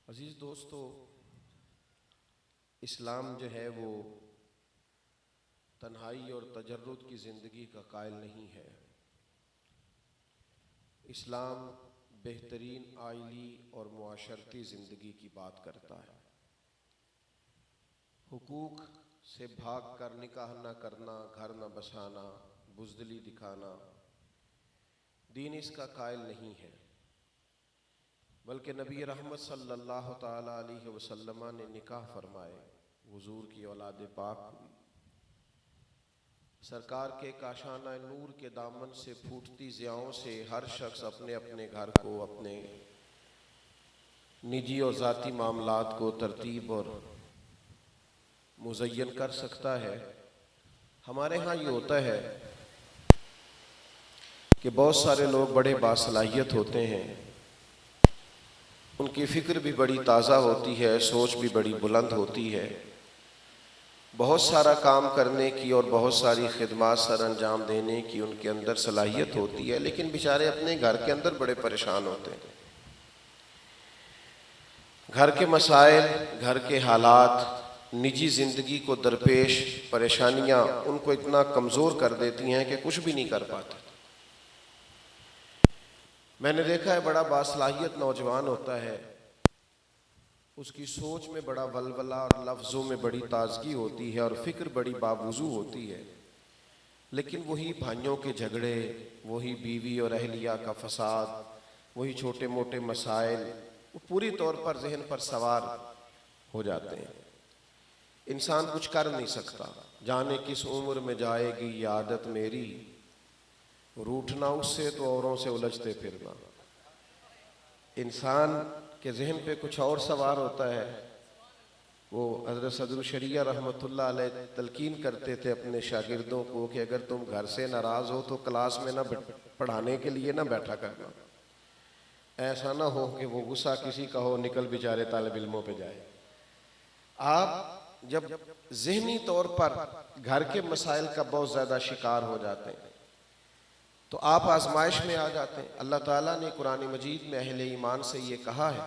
अजीज़ दोस्तों, इस्लाम जो है वो तन्हाई और तजर्रुद की ज़िंदगी का कायल नहीं है। इस्लाम बेहतरीन आइली और मुआशरती ज़िंदगी की बात करता है। हुकूक से भाग कर निकाह न करना, घर न बसाना, बुज़दिली दिखाना, दीन इसका कायल नहीं है। बल्कि नबी रहमत सल्लल्लाहु ताला अलैहि वसल्लम ने निकाह फरमाए, हुजूर की औलाद पाक हुई। सरकार के काशाना नूर के दामन से फूटती ज़ियाओं से हर शख्स अपने अपने घर को, अपने निजी और ज़ाती मामलात को तरतीब और मुज़य्यन कर सकता है। हमारे यहाँ ये होता है कि बहुत सारे लोग बड़े बासलाहियत होते हैं, उनकी फ़िक्र भी बड़ी ताज़ा होती है, सोच भी बड़ी बुलंद होती है, बहुत सारा काम करने की और बहुत सारी खिदमत सर अंजाम देने की उनके अंदर सलाहियत होती है, लेकिन बेचारे अपने घर के अंदर बड़े परेशान होते हैं। घर के मसाइल, घर के हालात, निजी ज़िंदगी को दरपेश परेशानियाँ उनको इतना कमज़ोर कर देती हैं कि कुछ भी नहीं कर पाते। मैंने देखा है बड़ा बासलाहियत नौजवान होता है, उसकी सोच में बड़ा वलवला और लफ्ज़ों में बड़ी ताजगी होती है और फ़िक्र बड़ी बावजू होती है, लेकिन वही भाइयों के झगड़े, वही बीवी और अहलिया का फसाद, वही छोटे मोटे मसाइल वो पूरी तौर पर जहन पर सवार हो जाते हैं। इंसान कुछ कर नहीं सकता। जाने किस उम्र में जाएगी ये आदत मेरी, रूठना उससे तो औरों से उलझते फिरना। इंसान के जहन पे कुछ और सवार होता है। वो हज़रत सदरुल शरिया रहमतुल्लाह अलैह तलकीन करते थे अपने शागिर्दों को कि अगर तुम घर से नाराज़ हो तो क्लास में ना पढ़ाने के लिए ना बैठा करना। ऐसा ना हो कि वो गुस्सा किसी का हो, निकल बेचारे तालिब इल्मों पे जाए। आप जब ज़हनी तौर पर घर के मसाइल का बहुत ज़्यादा शिकार हो जाते हैं तो आप आजमाइश में आ जाते हैं। अल्लाह ताला ने कुरान मजीद में अहले ईमान से ये कहा है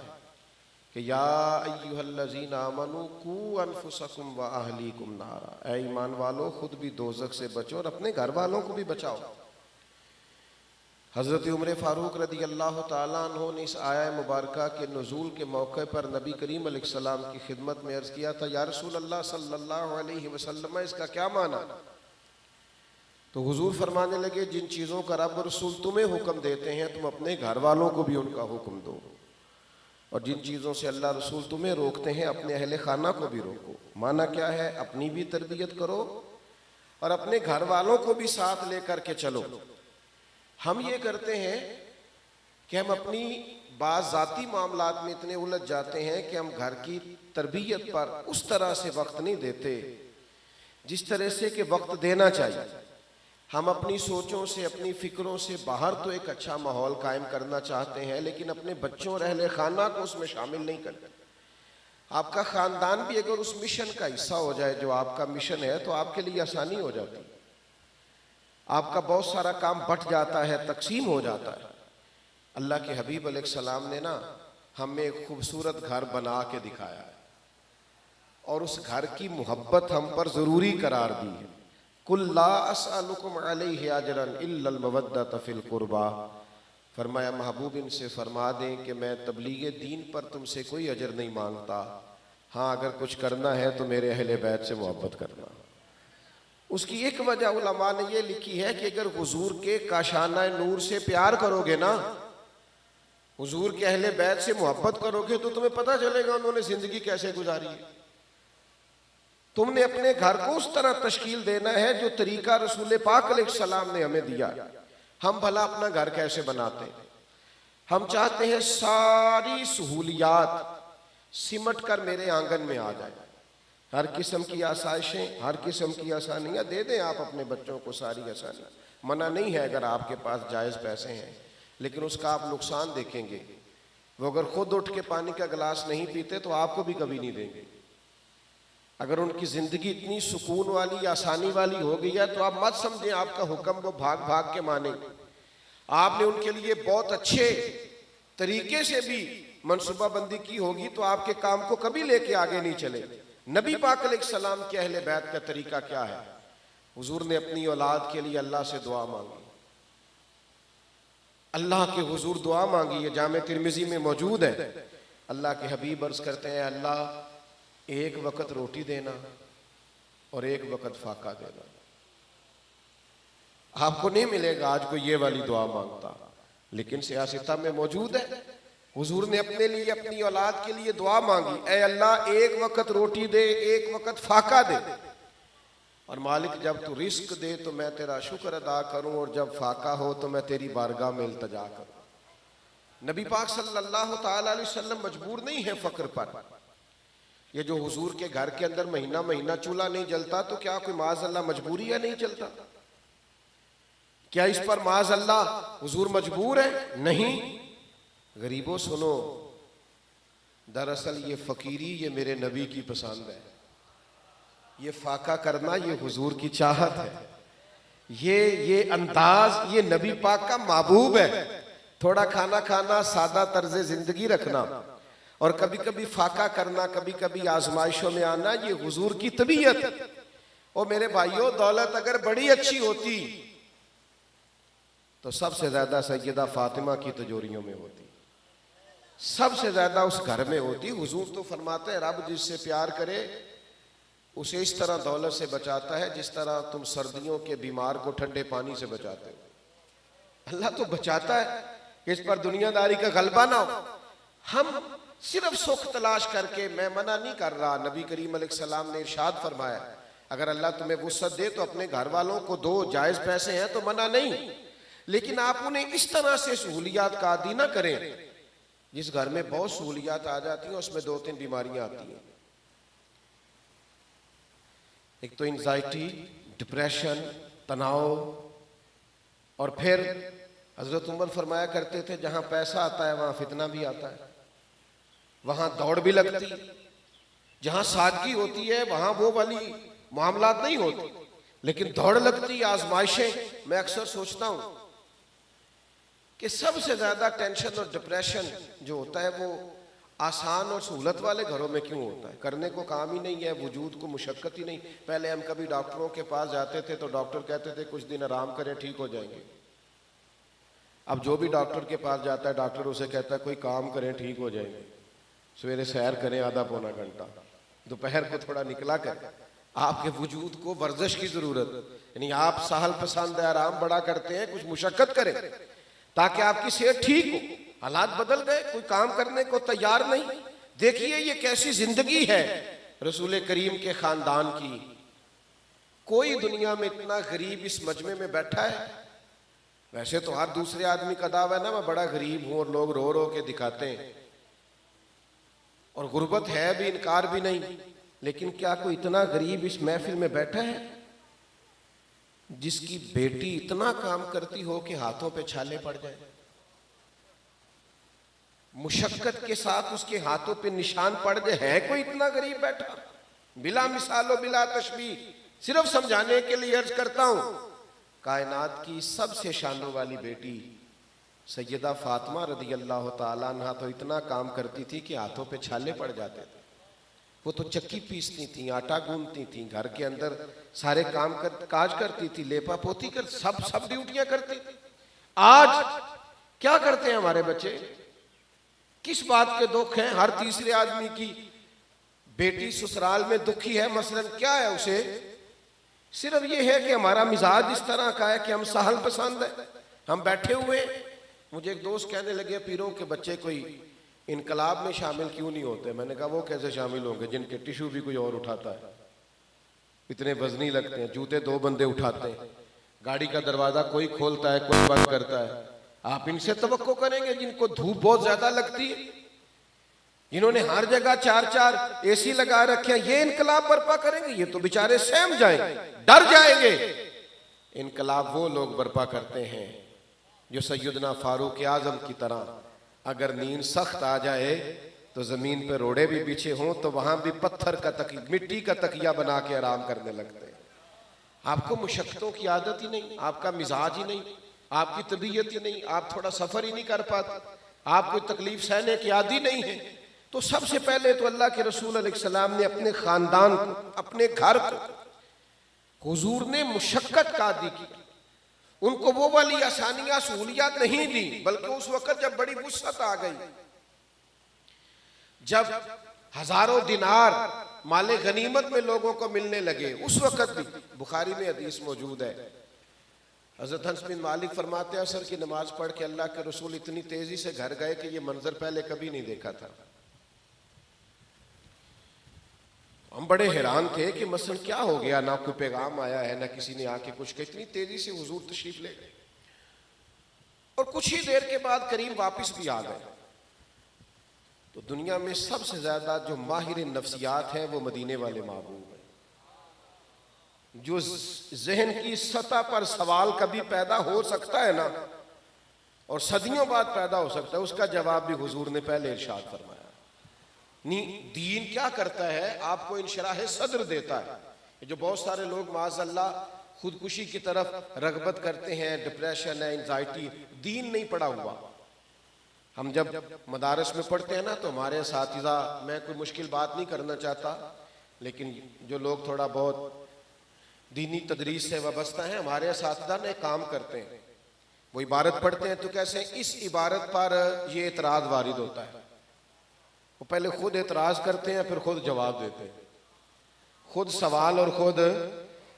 कि या अय्युहल्लज़ीना आमनू कू अनफुसकुम व अहलीकुम नारा, ऐ ईमान वालों खुद भी दोज़ख से बचो और अपने घर वालों को भी बचाओ। हज़रत उमर फ़ारूक रदी अल्लाह ताला अन्हु ने इस आया मुबारका के नुज़ूल के मौके पर नबी करीम अलैहिस्सलाम की खिदमत में अर्ज़ किया था, या रसूल अल्लाह सल्लल्लाहु अलैहि वसल्लम इसका क्या माना। तो हुजूर फरमाने लगे, जिन चीज़ों का रब रसूल तुम्हें हुक्म देते हैं तुम अपने घर वालों को भी उनका हुक्म दो, और जिन चीज़ों से अल्लाह रसूल तुम्हें रोकते हैं अपने अहले खाना को भी रोको। माना क्या है, अपनी भी तरबियत करो और अपने घर वालों को भी साथ लेकर के चलो। हम ये करते हैं कि हम अपनी बाज़ ज़ाती मामलात में इतने उलझ जाते हैं कि हम घर की तरबियत पर उस तरह से वक्त नहीं देते जिस तरह से कि वक्त देना चाहिए। हम अपनी सोचों से, अपनी फ़िक्रों से बाहर तो एक अच्छा माहौल कायम करना चाहते हैं, लेकिन अपने बच्चों और अहले खाना को उसमें शामिल नहीं करते। आपका ख़ानदान भी अगर उस मिशन का हिस्सा हो जाए जो आपका मिशन है तो आपके लिए आसानी हो जाती है। आपका बहुत सारा काम बट जाता है, तकसीम हो जाता है। अल्लाह के हबीब अलैहिस्सलाम ने ना हमें एक खूबसूरत घर बना के दिखाया है और उस घर की मोहब्बत हम पर ज़रूरी करार दी है। कुल ला अस्अलुकुम अलैहि अजरन इल्लल मवद्दत फिल कुर्बा, फरमाया महबूब इनसे फरमा दें कि मैं तबलीग दीन पर तुमसे कोई अजर नहीं मांगता, हाँ अगर कुछ करना है तो मेरे अहले बैत से मोहब्बत करना। उसकी एक वजह उलमा ने ये लिखी है कि अगर हुजूर के काशाना नूर से प्यार करोगे ना, हुजूर के अहले बैत से मोहब्बत करोगे तो तुम्हें पता चलेगा उन्होंने जिंदगी कैसे गुजारी है। तुमने अपने घर को उस तरह तश्कील देना है जो तरीका रसूल पाक अलैहिस्सलाम ने हमें दिया। हम भला अपना घर कैसे बनाते हैं? हम चाहते हैं सारी सहूलियात सिमट कर मेरे आंगन में आ जाए, हर किस्म की आसाइशें, हर किस्म की आसानियाँ दे दें आप अपने बच्चों को, सारी आसानी। मना नहीं है अगर आपके पास जायज़ पैसे हैं, लेकिन उसका आप नुकसान देखेंगे। वो अगर खुद उठ के पानी का गिलास नहीं पीते तो आपको भी कभी नहीं देंगे। अगर उनकी ज़िंदगी इतनी सुकून वाली, आसानी वाली हो गई है तो आप मत समझें आपका हुक्म वो भाग भाग के माने। आपने उनके लिए बहुत अच्छे तरीके से भी मनसूबाबंदी की होगी तो आपके काम को कभी लेके आगे नहीं चले। नबी पाक अलैहिस्सलाम के अहले बैत का तरीका क्या है? हुजूर ने अपनी औलाद के लिए अल्लाह से दुआ मांगी, अल्लाह के हुजूर दुआ मांगी, ये जामे तिरमिजी में मौजूद है। अल्लाह के हबीब अर्ज करते हैं, अल्लाह एक वक्त रोटी देना और एक वक्त फाका देना। आपको नहीं मिलेगा आज कोई ये वाली दुआ मांगता, लेकिन सियासता में मौजूद है। हुजूर ने अपने लिए, अपनी औलाद के लिए दुआ मांगी, ऐ अल्लाह एक वक्त रोटी दे, एक वक्त फाका दे, और मालिक जब तू रिस्क दे तो मैं तेरा शुक्र अदा करूं, और जब फाका हो तो मैं तेरी बारगाह में इल्तजा करूं। नबी पाक सल्लल्लाहु ताला अलैहि वसल्लम मजबूर नहीं है फक्र पर। ये जो हुजूर के घर के अंदर महीना महीना चूल्हा नहीं जलता, तो क्या कोई माज़ अल्लाह मजबूरी है नहीं चलता? क्या इस पर माज़ अल्लाह हुजूर मजबूर है? नहीं। गरीबों सुनो, दरअसल ये फकीरी ये मेरे नबी की पसंद है, ये फाका करना ये हुजूर की चाहत है, ये अंदाज ये नबी पाक का महबूब है। थोड़ा खाना खाना, सादा तर्ज जिंदगी रखना, और कभी कभी फाका करना, कभी कभी आजमाइशों में आना, ये हुजूर की तबीयत है। और मेरे भाइयों, दौलत अगर बड़ी अच्छी होती तो सबसे ज्यादा सैयदा फातिमा की तिजोरियों में होती, सबसे ज्यादा उस घर में होती। हुजूर तो फरमाते हैं, रब जिससे प्यार करे उसे इस तरह दौलत से बचाता है जिस तरह तुम सर्दियों के बीमार को ठंडे पानी से बचाते हो। अल्लाह तो बचाता है कि इस पर दुनियादारी का गलबा ना हो। हम सिर्फ सुख तलाश करके, मैं मना नहीं कर रहा, नबी करीम अलैहिस्सलाम ने इरशाद फरमाया, अगर अल्लाह तुम्हें वुसअत दे तो अपने घर वालों को दो, जायज पैसे हैं तो मना नहीं, लेकिन आप उन्हें इस तरह से सहूलियात का आदी ना करें जिस घर में बहुत सहूलियात आ जाती हैं उसमें 2-3 बीमारियां आती हैं। एक तो एंजाइटी, डिप्रेशन, तनाव, और फिर हजरत उमर फरमाया करते थे, जहां पैसा आता है वहां फितना भी आता है, वहां दौड़ भी लगती, जहां सादगी होती है वहां वो वाली मामलात नहीं होते, लेकिन दौड़ लगती, आजमाइशें। मैं अक्सर सोचता हूं कि सबसे ज्यादा टेंशन और डिप्रेशन जो होता है वो आसान और सहूलत वाले घरों में क्यों होता है? करने को काम ही नहीं है, वजूद को मुशक्कत ही नहीं। पहले हम कभी डॉक्टरों के पास जाते थे तो डॉक्टर कहते थे कुछ दिन आराम करें, ठीक हो जाएंगे। अब जो भी डॉक्टर के पास जाता है, डॉक्टर उसे कहता है कोई काम करें, ठीक हो जाएंगे। सवेरे सैर करें आधा पौना घंटा, दोपहर को थोड़ा निकला कर, आपके वजूद को वर्जिश की जरूरत, यानी आप सहल पसंद है, आराम बड़ा करते हैं, कुछ मुशक्कत करें ताकि आपकी सेहत ठीक हो। हालात बदल गए, कोई काम करने को तैयार नहीं। देखिए ये कैसी जिंदगी है रसूल करीम के खानदान की। कोई दुनिया में इतना गरीब इस मजमे में बैठा है? वैसे तो हर दूसरे आदमी का दावा है ना, मैं बड़ा गरीब हूं, और लोग रो रो के दिखाते हैं, और गुर्बत है भी, इनकार भी नहीं, लेकिन क्या कोई इतना गरीब इस महफिल में बैठा है जिसकी बेटी इतना काम करती हो कि हाथों पे छाले पड़ जाए, मुशक्कत के साथ उसके हाथों पे निशान पड़ जाए? है कोई इतना गरीब बैठा? बिला मिसालो बिला तशबीह, सिर्फ समझाने के लिए अर्ज करता हूं, कायनात की सबसे शानों वाली बेटी सैयदा फातिमा रदी अल्लाह ताला अन्हा तो इतना काम करती थी कि हाथों पे छाले पड़ जाते थे। वो तो चक्की पीसती थी, आटा गूंथती थी, घर के अंदर सारे काम काज करती थी, लेपा पोती कर सब ड्यूटियां करती थी। आज क्या करते हैं हमारे बच्चे? किस बात के दुख हैं? हर तीसरे आदमी की बेटी ससुराल में दुखी है। मसलन क्या है उसे? सिर्फ ये है कि हमारा मिजाज इस तरह का है कि हम सहल पसंद है, हम बैठे हुए। मुझे एक दोस्त कहने लगे, पीरों के बच्चे कोई इनकलाब में शामिल क्यों नहीं होते? मैंने कहा वो कैसे शामिल होंगे जिनके टिश्यू भी कोई और उठाता है, इतने वजनी लगते हैं, जूते 2 बंदे उठाते हैं, गाड़ी का दरवाजा कोई खोलता है कोई बंद करता है। आप इनसे तवक्को करेंगे जिनको धूप बहुत ज्यादा लगती है, इन्होंने हर जगह 4-4 एसी लगा रखे हैं, ये इनकलाब बर्पा करेंगे? ये तो बेचारे सहम जाएंगे, डर जाएंगे। इनकलाब वो लोग बर्पा करते हैं जो सैयदना फारूक आजम की तरह अगर नींद सख्त आ जाए तो जमीन पे रोड़े भी बिछे हों तो वहां भी पत्थर का तकिया, मिट्टी का तकिया बना के आराम करने लगते हैं। आपको मुशक्कतों की आदत ही नहीं, आपका मिजाज ही नहीं, आपकी तबीयत ही नहीं, आप थोड़ा सफर ही नहीं कर पाते, आप कोई तकलीफ सहने के आदी नहीं है। तो सबसे पहले तो अल्लाह के रसूल अलैहिस्सलाम ने अपने खानदान को, अपने घर को हुजूर ने मुशक्कत का आदी किया। उनको वो वाली आसानियां सहूलियात नहीं दी, बल्कि उस वक्त जब बड़ी वुसअत आ गई, जब हजारों दिनार माले गनीमत में लोगों को मिलने लगे, उस वक्त भी बुखारी में हदीस मौजूद है, हजरत हंस बिन मालिक फरमाते हैं असर की नमाज पढ़ के अल्लाह के रसूल इतनी तेजी से घर गए कि ये मंजर पहले कभी नहीं देखा था। हम बड़े हैरान थे कि मसलन क्या हो गया, ना कोई पैगाम आया है, ना किसी ने आके कुछ कहा, इतनी तेजी से हुजूर तशरीफ ले गए। और कुछ ही देर के बाद करीम वापस भी आ गए। तो दुनिया में सबसे ज्यादा जो माहिर नफ्सियात हैं वो मदीने वाले महबूब हैं। जो जहन की सतह पर सवाल कभी पैदा हो सकता है ना, और सदियों बाद पैदा हो सकता है, उसका जवाब भी हुजूर ने पहले इरशाद फरमाया। दीन क्या करता है, आपको इंशराह सद्र देता है। जो बहुत सारे लोग माज़अल्लाह खुदकुशी की तरफ रगबत करते हैं, डिप्रेशन है, एंजाइटी, दीन नहीं पड़ा हुआ। हम जब मदारस में पढ़ते हैं ना, तो हमारे साथीज़ा, मैं कोई मुश्किल बात नहीं करना चाहता, लेकिन जो लोग थोड़ा बहुत दीनी तदरीस से वाबस्ता है, हमारे साथीज़ा ने काम करते हैं, वो इबारत पढ़ते हैं तो कैसे इस इबारत पर ये एतराज़ वारिद होता है। वो पहले खुद एतराज़ करते हैं, फिर खुद जवाब देते हैं, खुद सवाल और खुद,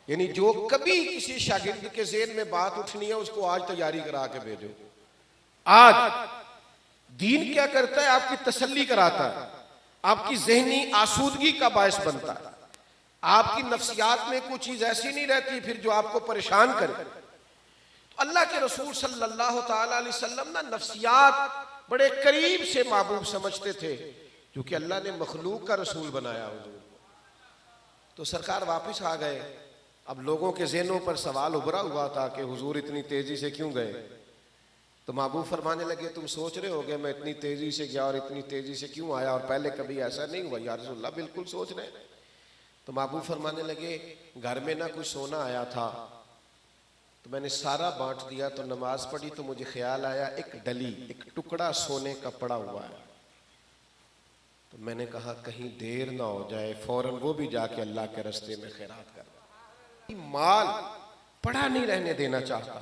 यानी जो कभी किसी शागिर्द के ज़हन में बात उठनी है उसको आज तैयारी करा के भेजो। आज दीन क्या करता है, आपकी तसल्ली कराता है, आपकी ज़हनी आसूदगी का बायस बनता है, आपकी नफ्सियात में कोई चीज़ ऐसी नहीं रहती फिर जो आपको परेशान करे। तो अल्लाह के रसूल सल्लल्लाहु ताला अलैहि वसल्लम ना नफ्सियात बड़े करीब से महबूब समझते थे, क्योंकि अल्लाह ने मखलूक का रसूल बनाया हुजूर। तो सरकार वापस आ गए। अब लोगों के ज़हनों पर सवाल उभरा हुआ था कि हुजूर इतनी तेजी से क्यों गए। तो महबूब फरमाने लगे, तुम सोच रहे होगे मैं इतनी तेजी से गया और इतनी तेजी से क्यों आया, और पहले कभी ऐसा नहीं हुआ। या रसूलल्लाह बिल्कुल सोच रहे। तो महबूब फरमाने लगे, घर में ना कुछ सोना आया था तो मैंने सारा बांट दिया। तो नमाज पढ़ी तो मुझे ख्याल आया एक डली, एक टुकड़ा सोने का पड़ा हुआ है। तो मैंने कहा कहीं देर ना हो जाए, फौरन वो भी जाके अल्लाह के रास्ते में खैरात कर। माल पड़ा नहीं रहने देना चाहता।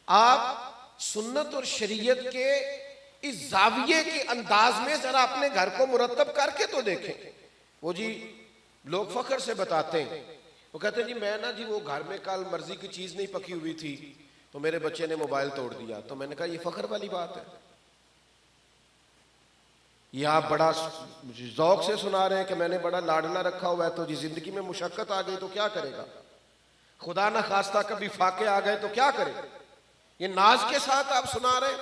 आप सुन्नत और शरीयत के इस जाविये के अंदाज में जरा अपने घर को मुरतब करके तो देखें। वो जी लोग फख्र से बताते हैं, वो कहते हैं जी मैं ना जी वो घर में कल मर्जी की चीज नहीं पकी हुई थी तो मेरे बच्चे ने मोबाइल तोड़ दिया। तो मैंने कहा ये फख्र वाली बात है, ये आप बड़ा जौक से सुना रहे हैं कि मैंने बड़ा लाडला रखा हुआ है, तो जी जिंदगी में मुशक्कत आ गई तो क्या करेगा, खुदा ना खास्ता कभी फाके आ गए तो क्या करे। ये नाज के साथ आप सुना रहे।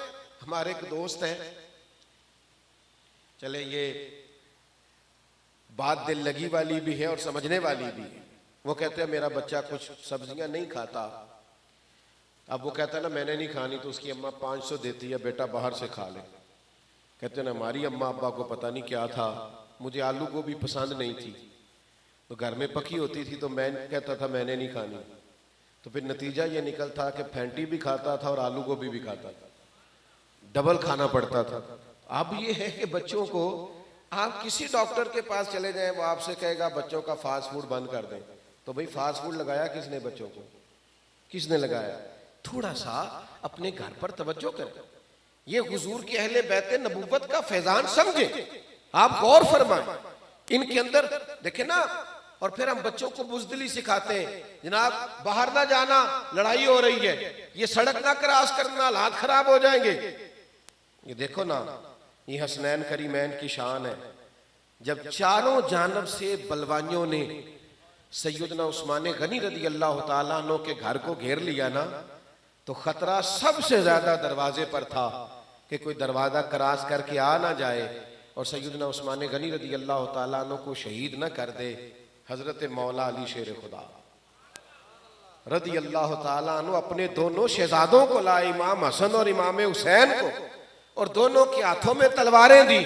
हमारे एक दोस्त है, चले ये बात दिल लगी वाली भी है और समझने वाली भी है। वो कहते हैं मेरा बच्चा कुछ सब्जियां नहीं खाता। अब वो कहता है ना मैंने नहीं खानी, तो उसकी अम्मा 500 देती है, बेटा बाहर से खा ले। कहते हैं ना हमारी अम्मा अब्बा को पता नहीं क्या था, मुझे आलू गोभी पसंद नहीं थी, तो घर में पकी होती थी तो मैं कहता था मैंने नहीं खानी। तो फिर नतीजा ये निकलता कि फैंटी भी खाता था और आलू गोभी भी खाता था, डबल खाना पड़ता था। अब ये है कि बच्चों को आप किसी डॉक्टर के पास चले जाएं, वो आपसे कहेगा बच्चों का फास्ट फूड बंद कर दें। तो भाई फास्ट फूड लगाया किसने बच्चों को, किसने लगाया। थोड़ा सा अपने घर पर तवज्जो करें। ये हुजूर के अहले बैते नबूवत का फैजान समझे, आप गौर फरमाएं इनके अंदर देखें ना। और फिर हम बच्चों को बुज़दिली सिखाते हैं, जनाब बाहर ना जाना, लड़ाई हो रही है, ये सड़क ना क्रॉस करना, हालात खराब हो जाएंगे। ये देखो ना, ये हसनैन करीमैन की शान है। जब चारों जानब से बलवानियों ने सैयदना उस्मान गनी रदी अल्लाह ताला अन्हु के घर को घेर लिया ना, तो खतरा सबसे ज्यादा दरवाजे पर था कि कोई दरवाजा क्रॉस करके आ ना जाए और सैयदना उस्मान गनी रदी अल्लाह ताला अन्हु को शहीद न कर दे। हजरत मौला अली शेर खुदा रदी अल्लाह ताला अन्हु अपने दोनों शहजादों को लाए, इमाम हसन और इमाम हुसैन को, और दोनों के हाथों में तलवारें दी।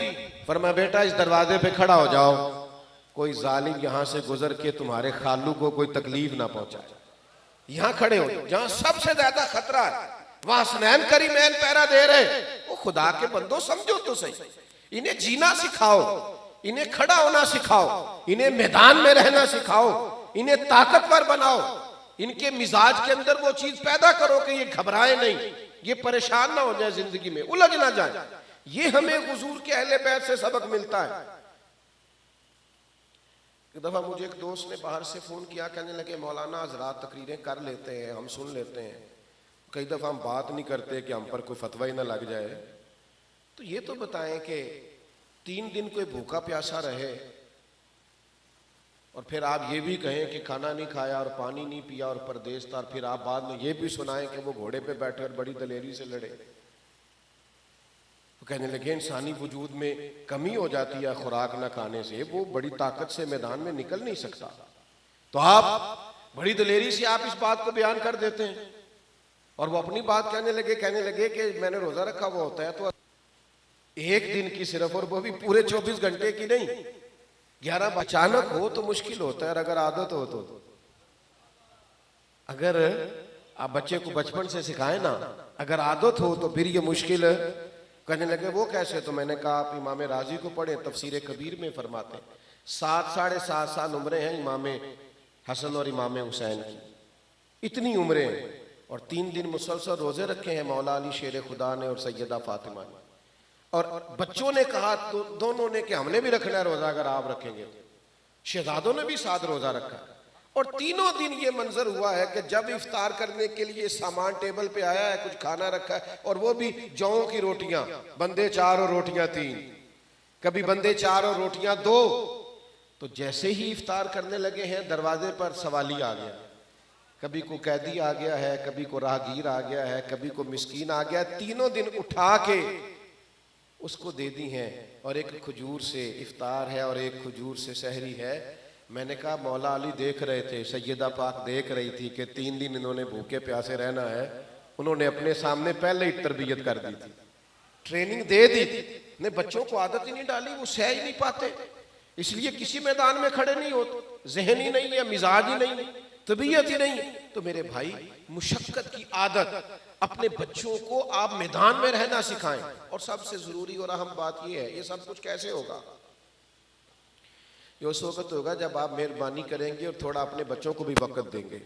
फरमाया बेटा इस दरवाजे पे खड़ा हो जाओ, कोई जालिम यहां से गुजर के तुम्हारे खालू को कोई तकलीफ ना पहुंचाए। यहां खड़े हो, जहां सबसे ज्यादा खतरा है वहां हसनैन करीमैन पहरा दे रहे। वो खुदा के बंदो समझो तो सही, इन्हें जीना सिखाओ, इन्हें खड़ा होना सिखाओ, इन्हें मैदान में रहना सिखाओ, इन्हें ताकतवर बनाओ, इनके मिजाज के अंदर वो चीज पैदा करो कि ये घबराए नहीं, ये परेशान ना हो जाए, जिंदगी में उलझ ना जाए। ये हमें हुजूर के अहले बैत से सबक मिलता है। एक दफा मुझे एक दोस्त ने बाहर से फोन किया, कहने लगे मौलाना हजरात तकरीरें कर लेते हैं, हम सुन लेते हैं, कई दफा हम बात नहीं करते कि हम पर कोई फतवा ही ना लग जाए, तो ये तो बताएं कि 3 दिन कोई भूखा प्यासा रहे और फिर आप ये भी कहें कि खाना नहीं खाया और पानी नहीं पिया और परदेश था, और फिर आप बाद में ये भी सुनाएं कि वो घोड़े पे बैठे और बड़ी दलेरी से लड़े। तो कहने लगे इंसानी वजूद में कमी हो जाती है खुराक ना खाने से, वो बड़ी ताकत से मैदान में निकल नहीं सकता, तो आप बड़ी दलेरी से आप इस बात को बयान कर देते हैं। और वो अपनी बात कहने लगे कि मैंने रोजा रखा हुआ होता है तो 1 दिन की सिर्फ, और वो भी पूरे 24 घंटे की नहीं, 11 अचानक हो तो मुश्किल होता है, और अगर आदत हो तो अगर आप बच्चे को बचपन से सिखाएं ना, अगर आदत हो तो फिर ये मुश्किल। कहने लगे वो कैसे? तो मैंने कहा आप इमाम राजी को पढ़े, तफसीर कबीर में फरमाते हैं 7 साढ़े 7 साल उम्रें हैं इमाम हसन और इमाम हुसैन की, इतनी उम्रें हैं, और 3 दिन मुसलसल रोजे रखे हैं मौला अली शेर खुदा ने और सैयदा फातिमा ने। और बच्चों ने कहा तो दोनों ने कि हमने भी रखना है रोजा, अगर आप रखेंगे तो। शहजादों ने भी 7 रोजा रखा है, और तीनों दिन ये मंजर हुआ है कि जब इफ्तार करने के लिए सामान टेबल पे आया है, कुछ खाना रखा है, और वो भी जौ की रोटियां, बंदे 4 और रोटियां 3, कभी बंदे 4 और रोटियां 2। तो जैसे ही इफ्तार करने लगे हैं दरवाजे पर सवाली आ गया, कभी को कैदी आ गया है, कभी को राहगीर आ गया है, कभी को मिस्कीन आ गया, तीनों दिन उठा के उसको दे दी हैं, और एक खजूर से इफ्तार है और एक खजूर से सहरी है। मैंने कहा मौला अली देख रहे थे, सैयदा पाक देख रही थी कि 3 दिन इन्होंने भूखे प्यासे रहना है, उन्होंने अपने सामने पहले ही तरबियत कर दी थी, ट्रेनिंग दे दी थी, ने बच्चों को आदत ही नहीं डाली, वो सह ही नहीं पाते, इसलिए किसी मैदान में खड़े नहीं होते, जहन ही नहीं है, मिजाज ही नहीं, तबीयत ही नहीं। तो मेरे भाई मुशक्कत की आदत अपने बच्चों को आप मैदान में रहना सिखाएं। और सबसे जरूरी और अहम बात यह है, ये सब कुछ कैसे होगा? ये उस वक्त होगा जब आप मेहरबानी करेंगे और थोड़ा अपने बच्चों को भी वक़्त देंगे।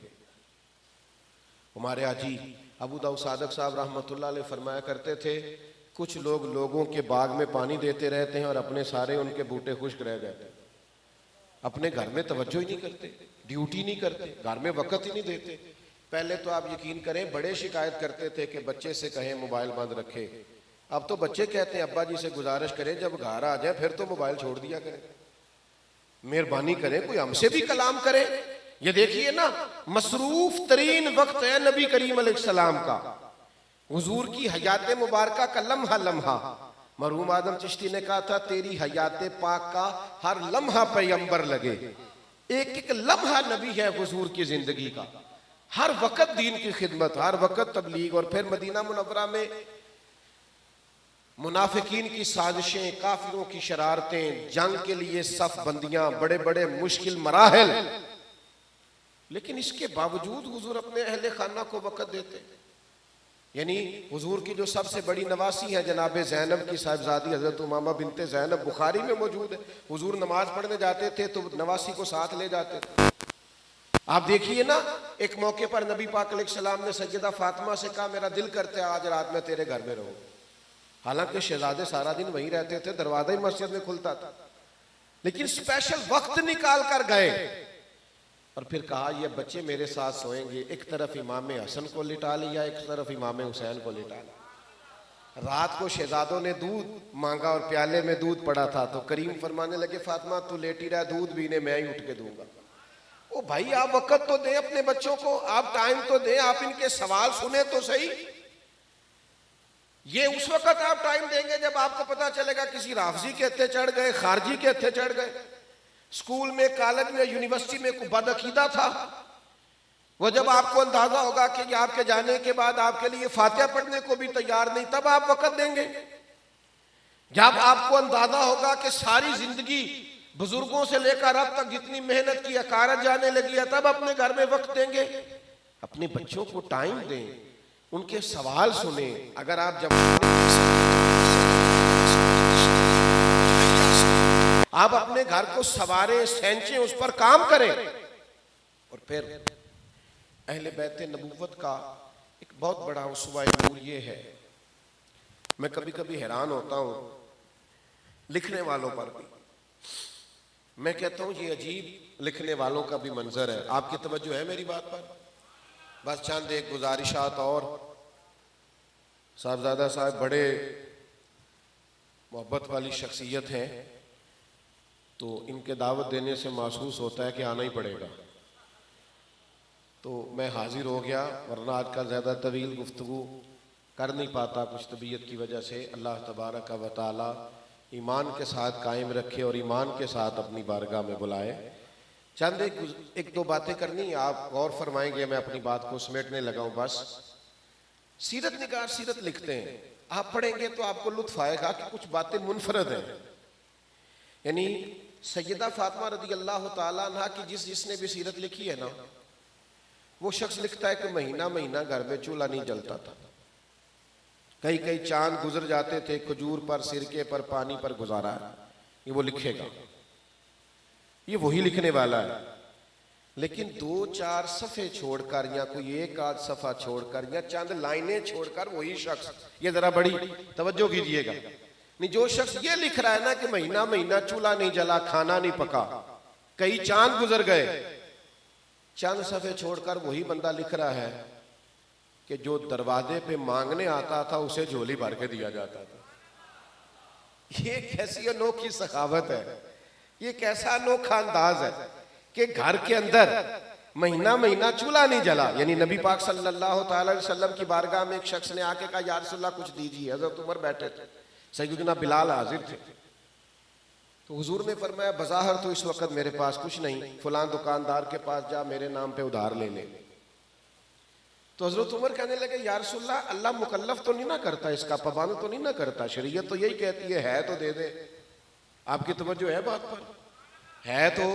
हमारे हाजी अबू दाऊद सादक साहब रहमतुल्लाह अलैह फरमाया करते थे, कुछ लोग लोगों के बाग में पानी देते रहते हैं और अपने सारे उनके बूटे खुश्क रह गए, अपने घर में तवज्जो ही नहीं करते, ड्यूटी नहीं करते, घर में वक़्त ही नहीं देते। पहले तो आप यकीन करें बड़े शिकायत करते थे कि बच्चे से कहें मोबाइल बंद रखे, अब तो बच्चे कहते हैं अब्बा जी से गुजारिश करें जब घर आ जाए फिर तो मोबाइल छोड़ दिया करें, मेहरबानी करें कोई हमसे भी कलाम करे। ये देखिए ना, मसरूफ तरीन वक्त है नबी करीम अलैहिस्सलाम का, हुजूर की हयात मुबारका का लम्हा लम्हा। मरहूम आदम चिश्ती ने कहा था तेरी हयात पाक का हर लम्हा पैगंबर लगे, एक एक लम्हा नबी है हुजूर की जिंदगी का, हर वक्त दीन की खिदमत, हर वक्त तबलीग। और फिर मदीना मुनव्वरा में मुनाफिकीन की साजिशें, काफिरों की शरारतें, जंग के लिए सफ बंदियां, बड़े बड़े मुश्किल मराहल, लेकिन इसके बावजूद हुजूर अपने अहले खाना को वक़्त देते। यानी हुजूर की जो सबसे बड़ी नवासी है जनाब ज़ैनब की साहिबजादी हजरत उमामा बिनते ज़ैनब, बुखारी में मौजूद है, हुजूर नमाज पढ़ने जाते थे तो नवासी को साथ ले जाते थे। आप देखिए ना, एक मौके पर नबी पाक अलैहिस्सलाम ने सैयदा फातिमा से कहा मेरा दिल करता है आज रात में तेरे घर में रहूं, हालांकि शहजादे सारा दिन वहीं रहते थे, दरवाजा ही मस्जिद में खुलता था, लेकिन स्पेशल वक्त निकाल कर गए और फिर कहा ये बच्चे मेरे साथ सोएंगे। एक तरफ इमाम हसन को लिटा लिया, एक तरफ इमाम हुसैन को लिटा लिया। रात को शहजादों ने दूध मांगा और प्याले में दूध पड़ा था, तो करीम फरमाने लगे फातिमा तू लेटी रहा, दूध भी इन्हें मैं ही उठ के दूंगा। ओ भाई आप वक्त तो दें अपने बच्चों को, आप टाइम तो दें, आप इनके सवाल सुने तो सही। ये उस वक्त आप टाइम देंगे जब आपको पता चलेगा किसी राफजी के हत्थे चढ़ गए, खारजी के हत्थे चढ़ गए, स्कूल में, कॉलेज में, यूनिवर्सिटी में कोई बदअकीदा था, वो जब आपको अंदाजा होगा कि आपके जाने के बाद आपके लिए फातिहा पढ़ने को भी तैयार नहीं, तब आप वक्त देंगे। जब आपको अंदाजा होगा कि सारी जिंदगी बुजुर्गों से लेकर अब तक जितनी मेहनत की अकारत जाने लगी है, तब अपने घर में वक्त देंगे। अपने बच्चों को टाइम दें, उनके सवाल सुने। अगर आप जब आप अपने घर को सवारें, सेंचें, उस पर काम करें। और फिर अहले बैत नबूवत का एक बहुत बड़ा उसवा नूर ये है, मैं कभी कभी हैरान होता हूं लिखने वालों पर भी। मैं कहता हूं ये अजीब लिखने वालों का भी मंजर है। आपकी तवज्जो है मेरी बात पर? बस चंद एक गुजारिशात और। साहबजादा साहब बड़े मोहब्बत वाली शख्सियत हैं, तो इनके दावत देने से महसूस होता है कि आना ही पड़ेगा। तो मैं हाजिर हो गया, वरना आजकल ज़्यादा तवील गुफ्तगू कर नहीं पाता कुछ तबीयत की वजह से। अल्लाह तबारक व तआला ईमान के साथ कायम रखे और ईमान के साथ अपनी बारगाह में बुलाए। चंद एक दो बातें करनी, आप गौर फरमाएंगे, मैं अपनी बात को समेटने लगा हूं। बस सीरत निगार सीरत लिखते हैं, आप पढ़ेंगे तो आपको लुत्फ आएगा कि कुछ बातें मुनफरद हैं। यानी सैयदा फातिमा रज़ी अल्लाह तआला अन्हा की जिसने भी सीरत लिखी है ना, वो शख्स लिखता है कि महीना महीना घर में चूल्हा नहीं जलता था, कई कई चांद गुजर जाते थे, खजूर पर, सिरके पर, पानी पर गुजारा है। ये वो लिखेगा, ये वही लिखने वाला है। लेकिन दो चार सफ़े छोड़कर या कोई एक आध सफ़ा छोड़कर या चंद लाइनें छोड़कर वही शख्स, ये जरा बड़ी तवज्जो कीजिएगा, नहीं, जो शख्स ये लिख रहा है ना कि महीना महीना चूल्हा नहीं जला, खाना नहीं पका, कई चांद गुजर गए, चंद सफ़े छोड़कर वही बंदा लिख रहा है कि जो दरवाजे पे मांगने आता था उसे झोली भर के दिया जाता था। ये कैसी अनोखी सखावत है, ये कैसा अनोखा अंदाज है कि घर के अंदर महीना महीना चूल्हा नहीं जला। यानी नबी पाक सल्लल्लाहु अलैहि वसल्लम की बारगाह में एक शख्स ने आके कहा, या रसूलल्लाह कुछ दीजिए। हज़रत उमर बैठे थे, सैयदना बिलाल हाजिर थे, तो हुजूर ने फरमाया, बज़ाहिर तो इस वक्त मेरे पास कुछ नहीं, फलां दुकानदार के पास जा, मेरे नाम पे उधार ले ले। तो हजरत उमर कहने लगे, या रसूलल्लाह अल्लाह मुकल्लफ तो नहीं ना करता, इसका पाबंद तो नहीं ना करता, शरीयत तो यही कहती है तो दे दे। आपकी तवज्जो है बात पर? है तो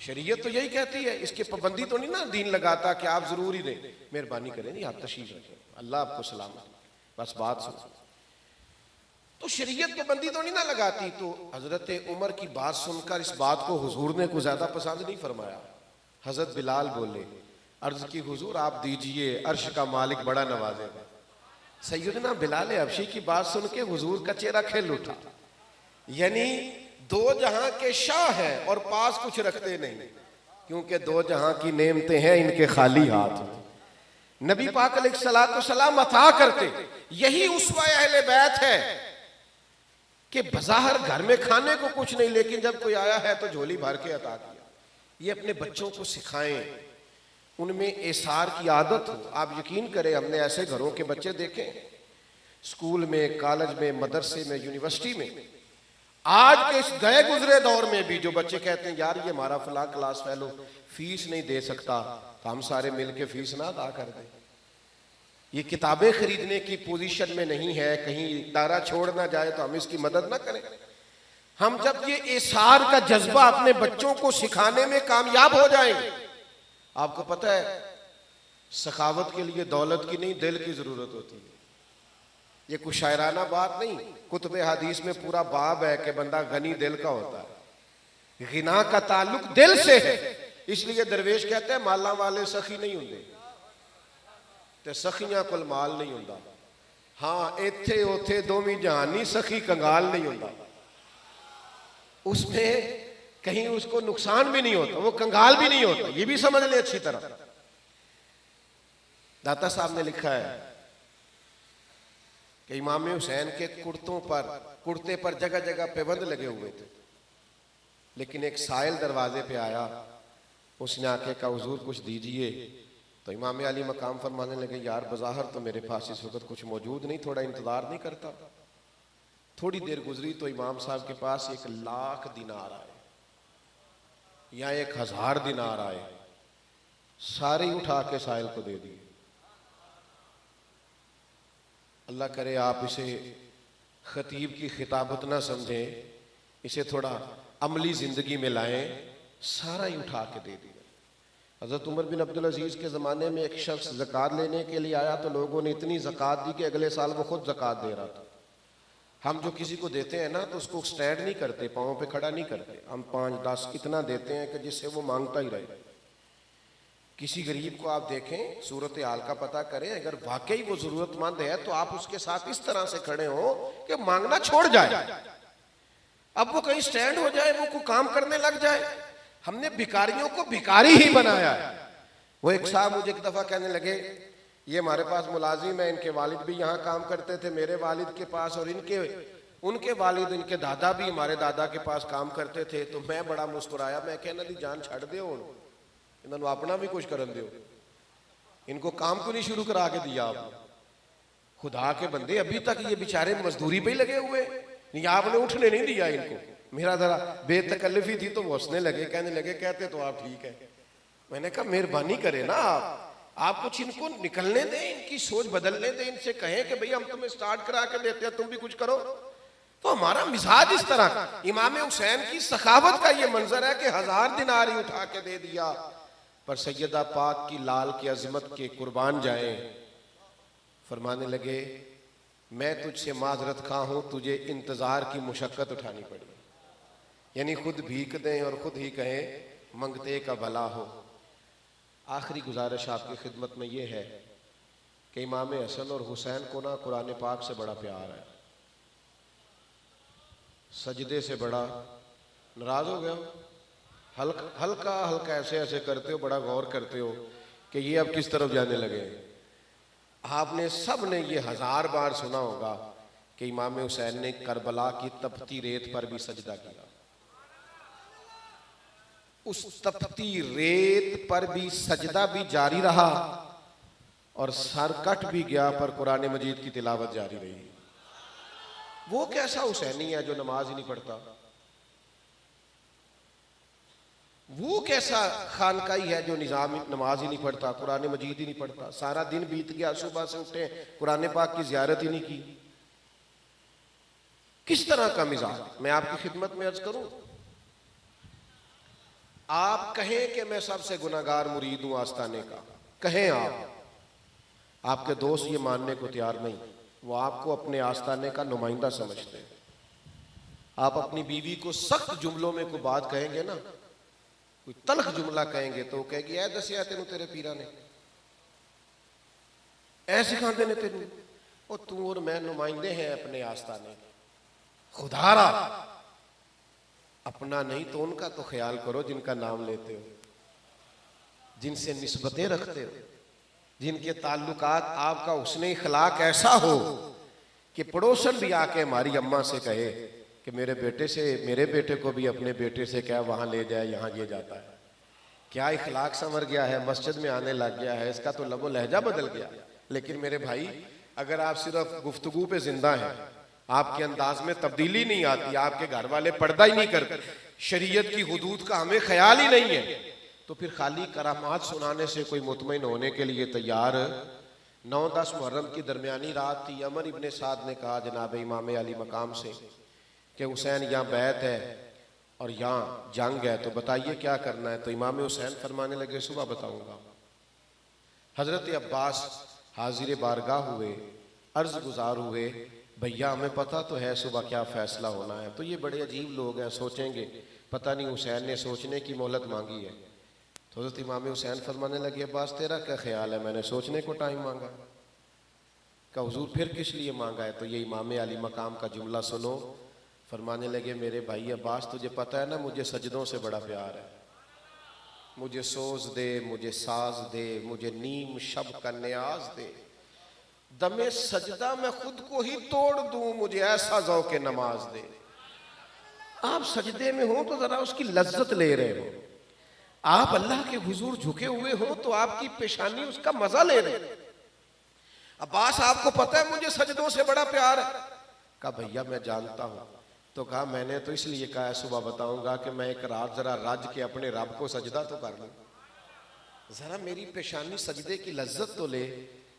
शरीयत तो यही कहती है, इसकी पाबंदी तो नहीं ना दीन लगाता कि आप जरूर ही दें। मेहरबानी करें, नहीं आप तशरीफ रखें, अल्लाह आपको सलामत, बस बात सुनो। तो शरीयत पाबंदी तो नहीं ना लगाती। तो हजरत उमर की बात सुनकर इस बात को हुजूर ने कुछ ज्यादा पसंद नहीं फरमाया। हजरत बिलाल बोले, अर्ज की हुजूर आप दीजिए, अर्श का मालिक बड़ा नवाजेगा। सैयदना बिलाल हबशी की बात सुन के हुजूर का चेहरा खिल उठा। यानी दो जहां के शाह हैं और पास कुछ रखते नहीं, क्योंकि दो जहां की नेमतें हैं इनके खाली हाथ। नबी पाक अलैहिस्सलाम अता करते, यही उसवा अहले बैत है कि बज़ाहिर घर में खाने को कुछ नहीं, लेकिन जब कोई आया है तो झोली भर के अता किया। ये अपने बच्चों को सिखाएं, उनमें एसार की आदत हो। आप यकीन करें, हमने ऐसे घरों के बच्चे देखे, स्कूल में, कॉलेज में, मदरसे में, यूनिवर्सिटी में, आज के इस गए गुजरे दौर में भी जो बच्चे कहते हैं यार ये हमारा फला क्लास फेलो फीस नहीं दे सकता, तो हम सारे मिलके फीस ना अदा कर दें। ये किताबें खरीदने की पोजीशन में नहीं है, कहीं इदारा छोड़ ना जाए तो हम इसकी मदद ना करें। हम जब ये एसार का जज्बा अपने बच्चों को सिखाने में कामयाब हो जाएंगे, आपको पता है सखावत के लिए दौलत की नहीं दिल की जरूरत होती है। ये कुछ शायराना बात नहीं, कुतुब हदीस में पूरा बाब है कि बंदा गनी दिल का होता है, गिना का ताल्लुक दिल से है। इसलिए दरवेश कहते हैं माला वाले सखी नहीं होंगे, ते सखियां कोल माल नहीं होता। हाँ इत्थे उथे दोवी जहानी, सखी कंगाल नहीं होता, उसमें कहीं उसको नुकसान भी नहीं होता, वो कंगाल भी नहीं होता, ये भी समझ ले अच्छी तरह। दाता साहब ने लिखा है कि इमाम हुसैन के कुर्ते पर जगह जगह पेबंद लगे हुए थे, लेकिन एक साइल दरवाजे पे आया, उसने आके कहा हुजूर कुछ दीजिए। तो इमाम अली मकाम फरमाने लगे, यार बज़ाहिर तो मेरे पास इस वक्त कुछ मौजूद नहीं, थोड़ा इंतजार नहीं करता। थोड़ी देर गुजरी तो इमाम साहब के पास 1,00,000 दिनार आए या 1,000 दिनार आए, सारे उठा के साहिल को दे दिए। अल्लाह करे आप इसे खतीब की खिताबत ना समझें, इसे थोड़ा अमली जिंदगी में लाएं, सारा ही उठा के दे दिया। हज़रत उमर बिन अब्दुल अजीज़ के ज़माने में एक शख्स ज़कात लेने के लिए आया, तो लोगों ने इतनी ज़कात दी कि अगले साल वो खुद ज़कात दे रहा था। हम जो किसी को देते हैं ना तो उसको स्टैंड नहीं करते, पाँव पे खड़ा नहीं करते, हम 5-10 इतना देते हैं कि जिससे वो मांगता ही रहे। किसी गरीब को आप देखें, सूरत हाल का पता करें, अगर वाकई वो जरूरतमंद है तो आप उसके साथ इस तरह से खड़े हो कि मांगना छोड़ जाए। अब वो कहीं स्टैंड हो जाए, वो कोई काम करने लग जाए। हमने भिखारियों को भिखारी ही बनाया है। वो एक साहब मुझे एक दफा कहने लगे, ये हमारे पास मुलाजिम है, इनके वालिद भी यहाँ काम करते थे मेरे वालिद के पास, और उनके वालिद, इनके दादा भी हमारे दादा के पास काम करते थे। तो मैं बड़ा मुस्कुराया, मैं कहना दी जान छड़ दो, इन्होंने अपना भी कुछ करन दो, इनको काम क्यों नहीं शुरू करा के दिया आप? खुदा के बंदे, अभी तक ये बेचारे मजदूरी पे ही लगे हुए, नहीं आपने उठने नहीं दिया इनको। मेरा जरा बेतकल्लफी थी तो वो हंसने लगे, कहने लगे कहते तो आप ठीक है। मैंने कहा मेहरबानी करें ना आप कुछ इनको निकलने दें, इनकी सोच बदलने दें, इनसे कहें कि भाई हम तुम्हें स्टार्ट करा के देते हैं, तुम भी कुछ करो। तो हमारा मिजाज इस तरह का। इमाम हुसैन की सखावत का ये मंजर है कि 1000 दिनार ही उठा के दे दिया, पर सैयदा पाक की लाल की अजमत के कुर्बान जाए। फरमाने लगे मैं तुझसे माजरत खा हूं, तुझे इंतजार की मुशक्कत उठानी पड़ी। यानी खुद भीख दें और खुद ही कहें मंगते का भला हो। आखिरी गुजारिश आपकी खिदमत में ये है कि इमाम हसन और हुसैन को ना कुरान पाक से बड़ा प्यार है, सजदे से बड़ा। नाराज हो गया, हल्का हल्का ऐसे ऐसे करते हो, बड़ा गौर करते हो कि ये अब किस तरफ जाने लगे। आपने सब ने ये 1000 बार सुना होगा कि इमाम हुसैन ने करबला की तपती रेत पर भी सजदा किया। उस तपती रेत पर भी सजदा भी जारी रहा और सर कट भी गया, पर कुरान मजीद की तिलावत जारी रही। वो कैसा हुसैनी है जो नमाज ही नहीं पढ़ता? वो कैसा खानकाई है जो निजाम नमाज ही नहीं पढ़ता, कुरान मजीद ही नहीं पढ़ता? सारा दिन बीत गया, सुबह से उठे, कुरान पाक की जियारत ही नहीं की। किस तरह का मिजाज? मैं आपकी खिदमत में अर्ज करूं, आप कहें कि मैं सबसे गुनाहगार मुरीद हूं आस्ताने का, कहें आपके दोस्त ये मानने को तैयार नहीं, वो आपको अपने आस्ताने का नुमाइंदा समझते हैं। आप अपनी बीवी को सख्त जुमलों में कोई बात कहेंगे ना, कोई तलख जुमला कहेंगे तो वो कहेगी ऐ दसिया तेनू तेरे पीरा ने, ऐ सिखाते ने तेनू, और तू और मैं नुमाइंदे हैं अपने आस्ताने। खुदारा अपना नहीं तो उनका तो ख्याल करो जिनका नाम लेते हो, जिनसे निस्बतें रखते हो, जिनके ताल्लुकात आपका उसने इखलाक ऐसा हो कि पड़ोसन भी आके हमारी अम्मा से कहे कि मेरे बेटे को भी अपने बेटे से क्या वहां ले जाए, यहाँ ये जाता है। क्या इखलाक संवर गया है, मस्जिद में आने लग गया है, इसका तो लबो लहजा बदल गया। लेकिन मेरे भाई, अगर आप सिर्फ गुफ्तगू पे जिंदा हैं, आपके अंदाज में तब्दीली नहीं आती, आपके घर वाले पर्दा ही नहीं करते, शरीयत की हुदूद का हमें ख्याल ही नहीं है, तो फिर खाली करामात सुनाने से कोई मुतमईन होने के लिए तैयार। 9-10 मुहर्रम की दरमियानी रात थी। अमर इब्ने साद ने कहा जनाब इमाम अली मकाम से कि हुसैन यहाँ बैत है और यहाँ जंग है, तो बताइए क्या करना है। तो इमाम हुसैन फरमाने लगे सुबह बताऊंगा। हजरत अब्बास हाजिर बारगाह हुए, अर्ज गुजार हुए, भैया हमें पता तो है सुबह क्या फैसला होना है। तो ये बड़े अजीब लोग हैं, सोचेंगे पता नहीं हुसैन ने सोचने की मोहलत मांगी है। तो हजरत इमाम हुसैन फरमाने लगे अब्बास तेरा क्या ख्याल है, मैंने सोचने को टाइम मांगा। का हुजूर फिर किस लिए मांगा है? तो ये इमाम अली मकाम का जुमला सुनो। फरमाने लगे मेरे भाई अब्बास, तुझे पता है ना मुझे सजदों से बड़ा प्यार है, मुझे सोज दे, मुझे साज दे, मुझे नीम शब का न्याज दे, दमे सजदा मैं खुद को ही तोड़ दूं, मुझे ऐसा ज़ौक़ नमाज दे। आप सजदे में हो तो जरा उसकी लज्जत ले रहे हो, आप अल्लाह के हुजूर झुके हुए हो तो आपकी पेशानी उसका मजा ले रहे हो। अब्बास आपको पता है मुझे सजदों से बड़ा प्यार है। कहा भैया मैं जानता हूं। तो कहा मैंने तो इसलिए कहा है सुबह बताऊंगा कि मैं एक रात जरा रज के अपने रब को सजदा तो कर लूं, जरा मेरी पेशानी सजदे की लज्जत तो ले।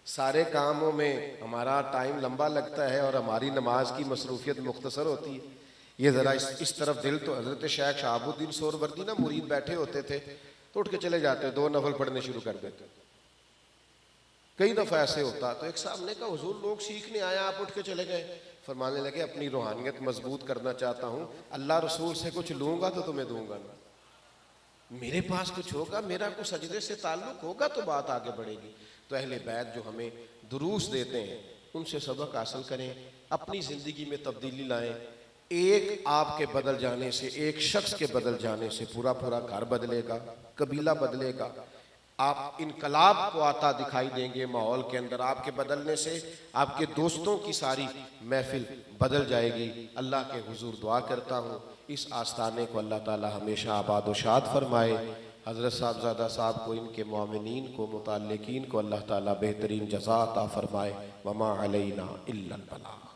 सारे कामों में हमारा टाइम लंबा लगता है और हमारी नमाज की मसरूफियत मुख्तसर होती है। ये जरा इस तरफ दिल तो हजरत शेख शहाबुद्दीन सोहरवर्दी ना मुरीद बैठे होते थे तो उठ के चले जाते, 2 नफल पढ़ने शुरू कर देते। कई दफ़ा ऐसे होता। तो एक साहब ने कहा हुजूर लोग सीखने आया, आप उठ के चले गए। फरमाने लगे अपनी रूहानियत मजबूत करना चाहता हूँ, अल्लाह रसूल से कुछ लूँगा तो तुम्हें दूंगा ना, मेरे पास कुछ होगा, मेरा कुछ सजदे से ताल्लुक होगा तो बात आगे बढ़ेगी। तो अहले बैत जो हमें दुरूस देते हैं उनसे सबक हासिल करें, अपनी ज़िंदगी में तब्दीली लाएं। एक आपके बदल जाने से, एक शख्स के बदल जाने से पूरा पूरा घर बदलेगा, कबीला बदलेगा। आप इनकलाब को आता दिखाई देंगे माहौल के अंदर। आपके बदलने से आपके दोस्तों की सारी महफिल बदल जाएगी। अल्लाह के हुजूर दुआ करता हूँ इस आस्थाने को अल्लाह ताला हमेशा आबाद व शाद फरमाए। हज़रत साहबज़ादा साहब को, इनके मोमिनीन को, मुताल्लिकीन को अल्लाह ताला बेहतरीन जज़ा अता फरमाए। वमा अलैना इल्लल बलाग।